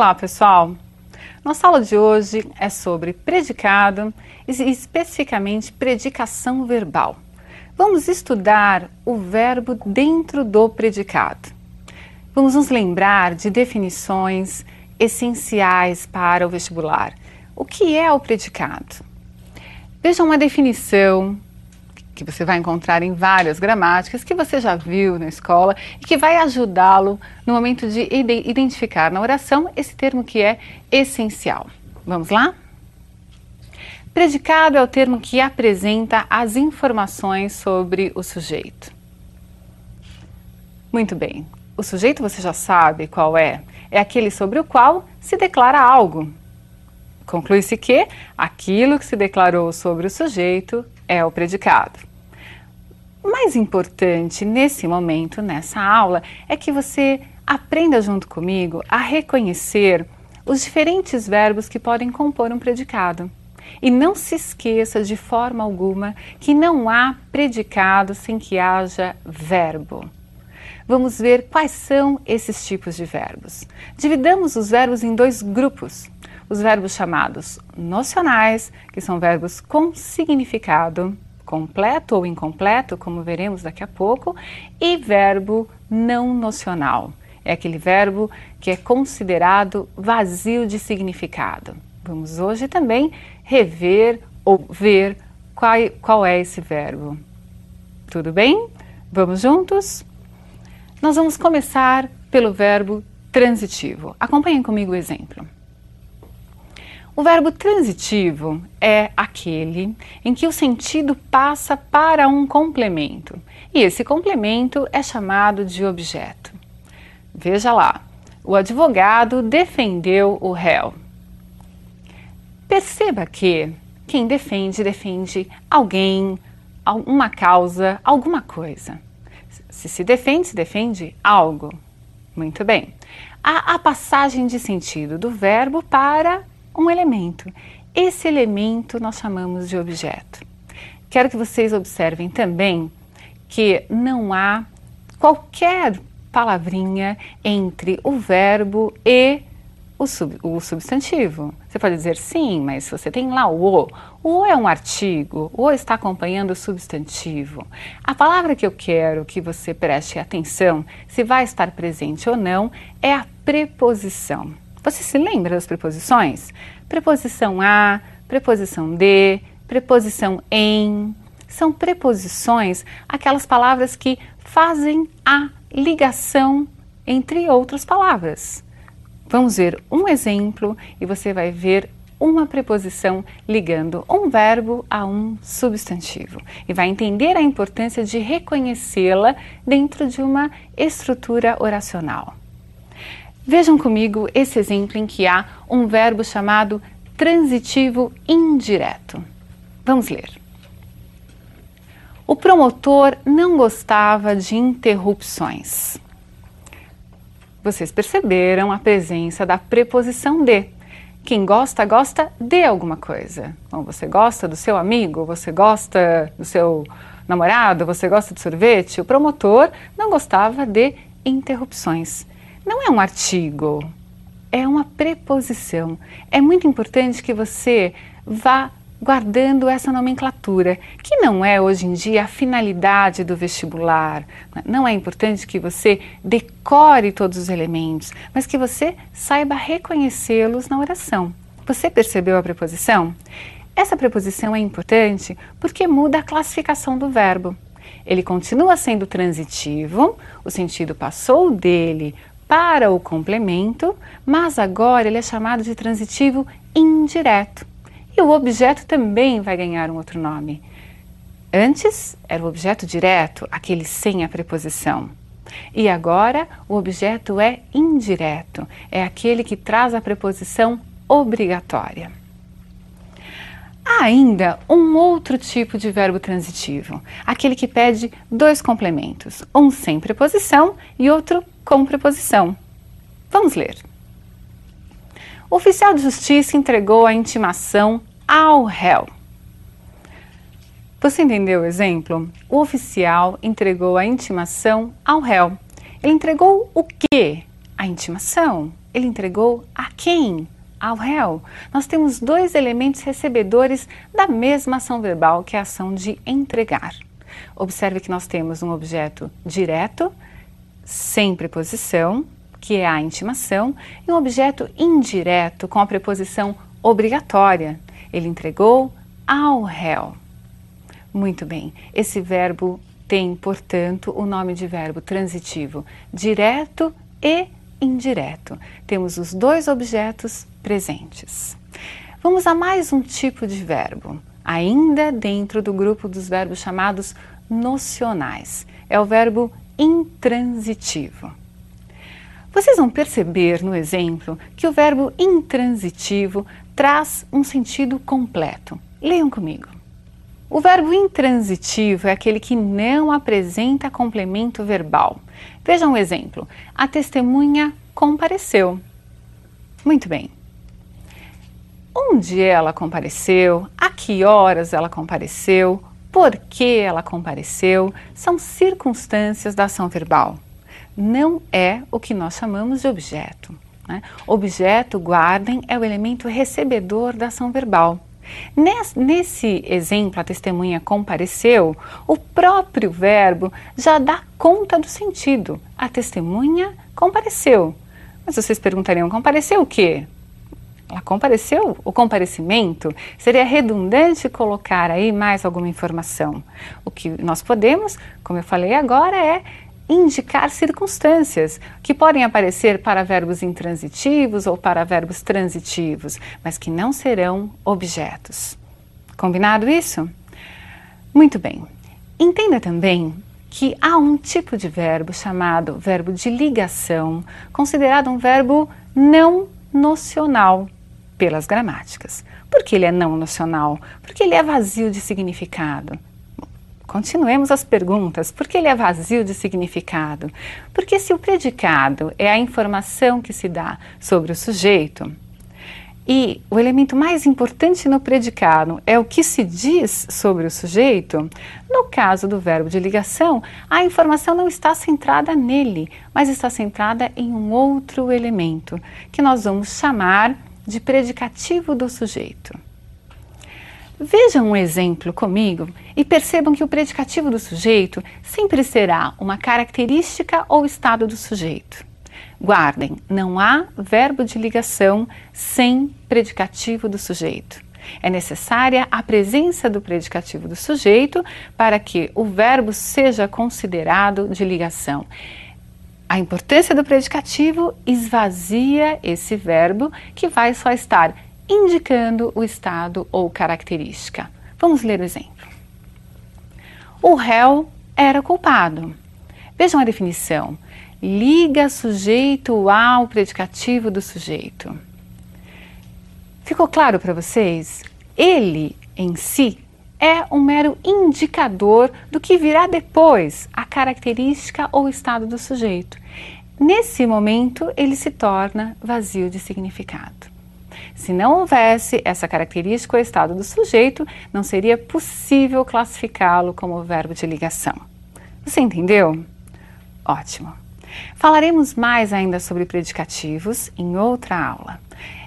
Olá, pessoal! Nossa aula de hoje é sobre predicado e especificamente predicação verbal. Vamos estudar o verbo dentro do predicado. Vamos nos lembrar de definições essenciais para o vestibular. O que é o predicado? Veja uma definição que você vai encontrar em várias gramáticas, que você já viu na escola e que vai ajudá-lo no momento de identificar na oração esse termo que é essencial. Vamos lá? Predicado é o termo que apresenta as informações sobre o sujeito. Muito bem. O sujeito você já sabe qual é. É aquele sobre o qual se declara algo. Conclui-se que aquilo que se declarou sobre o sujeito é o predicado. O mais importante nesse momento, nessa aula, é que você aprenda junto comigo a reconhecer os diferentes verbos que podem compor um predicado. E não se esqueça de forma alguma que não há predicado sem que haja verbo. Vamos ver quais são esses tipos de verbos. Dividamos os verbos em dois grupos. Os verbos chamados nocionais, que são verbos com significado completo ou incompleto, como veremos daqui a pouco, e verbo não nocional. É aquele verbo que é considerado vazio de significado. Vamos hoje também rever ou ver qual é esse verbo. Tudo bem? Vamos juntos? Nós vamos começar pelo verbo transitivo. Acompanhem comigo o exemplo. O verbo transitivo é aquele em que o sentido passa para um complemento, e esse complemento é chamado de objeto. Veja lá, o advogado defendeu o réu. Perceba que quem defende alguém, uma causa, alguma coisa. Se defende algo. Muito bem. Há a passagem de sentido do verbo para um elemento. Esse elemento nós chamamos de objeto. Quero que vocês observem também que não há qualquer palavrinha entre o verbo e o substantivo. Você pode dizer sim, mas você tem lá o O é um artigo, o está acompanhando o substantivo. A palavra que eu quero que você preste atenção, se vai estar presente ou não, é a preposição. Você se lembra das preposições? Preposição a, preposição de, preposição em. São preposições, aquelas palavras que fazem a ligação entre outras palavras. Vamos ver um exemplo e você vai ver uma preposição ligando um verbo a um substantivo. E vai entender a importância de reconhecê-la dentro de uma estrutura oracional. Vejam comigo esse exemplo em que há um verbo chamado transitivo indireto. Vamos ler. O promotor não gostava de interrupções. Vocês perceberam a presença da preposição de. Quem gosta, gosta de alguma coisa. Bom, você gosta do seu amigo, você gosta do seu namorado, você gosta de sorvete. O promotor não gostava de interrupções. Não é um artigo, é uma preposição. É muito importante que você vá guardando essa nomenclatura, que não é hoje em dia a finalidade do vestibular. Não é importante que você decore todos os elementos, mas que você saiba reconhecê-los na oração. Você percebeu a preposição? Essa preposição é importante porque muda a classificação do verbo. Ele continua sendo transitivo, o sentido passou dele para o complemento, mas agora ele é chamado de transitivo indireto. E o objeto também vai ganhar um outro nome. Antes era o objeto direto, aquele sem a preposição. E agora o objeto é indireto, é aquele que traz a preposição obrigatória. Há ainda um outro tipo de verbo transitivo, aquele que pede dois complementos, um sem preposição e outro com preposição. Vamos ler. O oficial de justiça entregou a intimação ao réu. Você entendeu o exemplo? O oficial entregou a intimação ao réu. Ele entregou o quê? A intimação. Ele entregou a quem? Ao réu. Nós temos dois elementos recebedores da mesma ação verbal, que é a ação de entregar. Observe que nós temos um objeto direto, sem preposição, que é a intimação, e um objeto indireto com a preposição obrigatória. Ele entregou ao réu. Muito bem, esse verbo tem, portanto, o nome de verbo transitivo, direto e indireto. Temos os dois objetos presentes. Vamos a mais um tipo de verbo, ainda dentro do grupo dos verbos chamados nocionais. É o verbo intransitivo. Vocês vão perceber no exemplo que o verbo intransitivo traz um sentido completo. Leiam comigo. O verbo intransitivo é aquele que não apresenta complemento verbal. Vejam um exemplo. A testemunha compareceu. Muito bem. Onde ela compareceu? A que horas ela compareceu? Por que ela compareceu? São circunstâncias da ação verbal. Não é o que nós chamamos de objeto, né? Objeto, guardem, é o elemento recebedor da ação verbal. Nesse exemplo, a testemunha compareceu, o próprio verbo já dá conta do sentido. A testemunha compareceu. Mas vocês perguntariam, compareceu o quê? Ela compareceu? O comparecimento? Seria redundante colocar aí mais alguma informação. O que nós podemos, como eu falei agora, é indicar circunstâncias que podem aparecer para verbos intransitivos ou para verbos transitivos, mas que não serão objetos. Combinado isso? Muito bem. Entenda também que há um tipo de verbo chamado verbo de ligação, considerado um verbo não nocional pelas gramáticas. Por que ele é não nocional? Porque ele é vazio de significado. Continuemos as perguntas. Por que ele é vazio de significado? Porque se o predicado é a informação que se dá sobre o sujeito e o elemento mais importante no predicado é o que se diz sobre o sujeito, no caso do verbo de ligação, a informação não está centrada nele, mas está centrada em um outro elemento, que nós vamos chamar de predicativo do sujeito. Vejam um exemplo comigo e percebam que o predicativo do sujeito sempre será uma característica ou estado do sujeito. Guardem, não há verbo de ligação sem predicativo do sujeito. É necessária a presença do predicativo do sujeito para que o verbo seja considerado de ligação. A importância do predicativo esvazia esse verbo que vai só estar indicando o estado ou característica. Vamos ler o exemplo. O réu era culpado. Vejam a definição. Liga sujeito ao predicativo do sujeito. Ficou claro para vocês? Ele, em si, é um mero indicador do que virá depois, a característica ou estado do sujeito. Nesse momento, ele se torna vazio de significado. Se não houvesse essa característica ou estado do sujeito, não seria possível classificá-lo como verbo de ligação. Você entendeu? Ótimo. Falaremos mais ainda sobre predicativos em outra aula.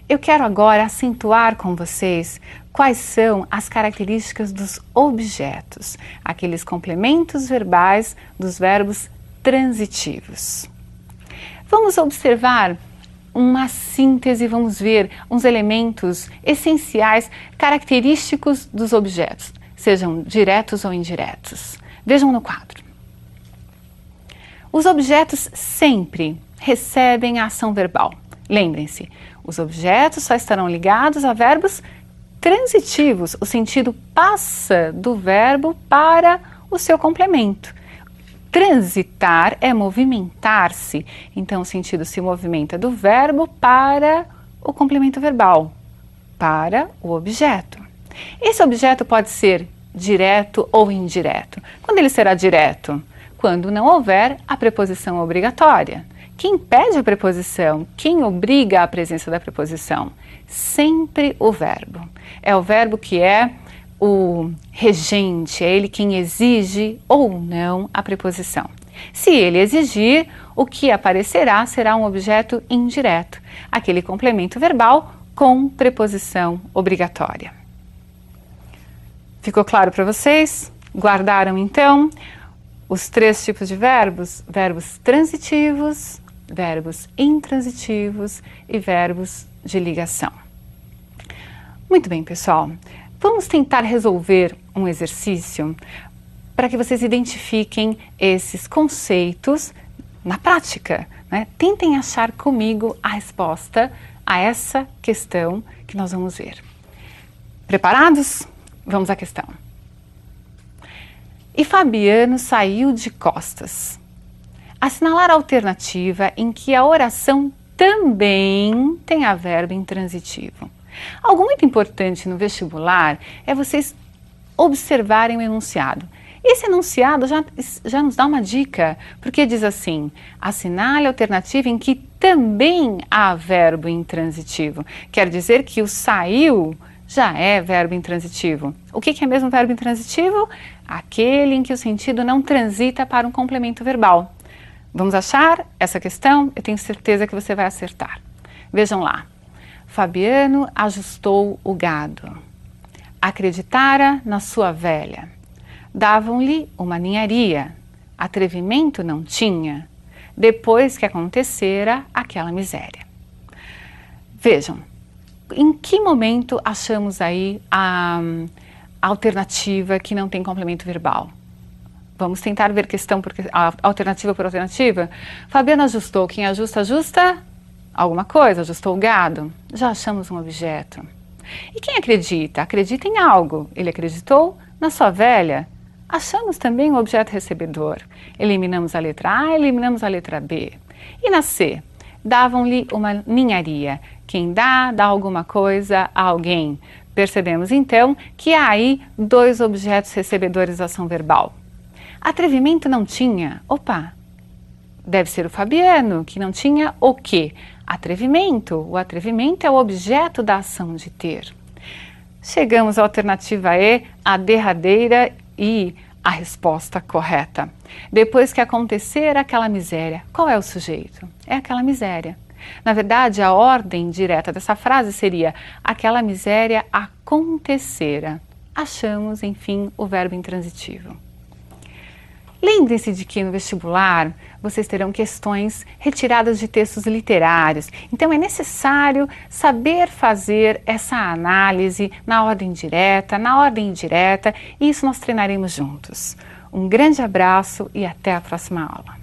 Eu quero agora acentuar com vocês quais são as características dos objetos, aqueles complementos verbais dos verbos transitivos. Vamos observar uma síntese, vamos ver uns elementos essenciais, característicos dos objetos, sejam diretos ou indiretos. Vejam no quadro. Os objetos sempre recebem a ação verbal. Lembrem-se, os objetos só estarão ligados a verbos transitivos. O sentido passa do verbo para o seu complemento. Transitar é movimentar-se, então o sentido se movimenta do verbo para o complemento verbal, para o objeto. Esse objeto pode ser direto ou indireto. Quando ele será direto? Quando não houver a preposição obrigatória. Quem pede a preposição? Quem obriga a presença da preposição? Sempre o verbo. É o verbo que é o regente, é ele quem exige ou não a preposição. Se ele exigir, o que aparecerá será um objeto indireto, aquele complemento verbal com preposição obrigatória. Ficou claro para vocês? Guardaram então os 3 tipos de verbos? Verbos transitivos, verbos intransitivos e verbos de ligação. Muito bem, pessoal. Vamos tentar resolver um exercício para que vocês identifiquem esses conceitos na prática, né? Tentem achar comigo a resposta a essa questão que nós vamos ver. Preparados? Vamos à questão. E Fabiano saiu de costas. Assinalar a alternativa em que a oração também tem a verbo intransitivo. Algo muito importante no vestibular é vocês observarem o enunciado. Esse enunciado já nos dá uma dica, porque diz assim: assinale a alternativa em que também há verbo intransitivo. Quer dizer que o saiu já é verbo intransitivo. O que é mesmo verbo intransitivo? Aquele em que o sentido não transita para um complemento verbal. Vamos achar essa questão? Eu tenho certeza que você vai acertar. Vejam lá. Fabiano ajustou o gado. Acreditara na sua velha. Davam-lhe uma ninharia. Atrevimento não tinha, depois que acontecera aquela miséria. Vejam, em que momento achamos aí a alternativa que não tem complemento verbal? Vamos tentar ver questão por alternativa por alternativa. Fabiano ajustou. Quem ajusta, ajusta alguma coisa. Ajustou o gado. Já achamos um objeto. E quem acredita? Acredita em algo. Ele acreditou na sua velha. Achamos também o objeto recebedor. Eliminamos a letra A, eliminamos a letra B. E na C? Davam-lhe uma ninharia. Quem dá alguma coisa a alguém. Percebemos então que há aí 2 objetos recebedores da ação verbal. Atrevimento não tinha. Opa, deve ser o Fabiano, que não tinha o quê? Atrevimento. O atrevimento é o objeto da ação de ter. Chegamos à alternativa E, a derradeira e a resposta correta. Depois que acontecer aquela miséria, qual é o sujeito? É aquela miséria. Na verdade, a ordem direta dessa frase seria: aquela miséria acontecera. Achamos, enfim, o verbo intransitivo. Lembrem-se de que no vestibular vocês terão questões retiradas de textos literários, então é necessário saber fazer essa análise na ordem direta, na ordem indireta, e isso nós treinaremos juntos. Um grande abraço e até a próxima aula.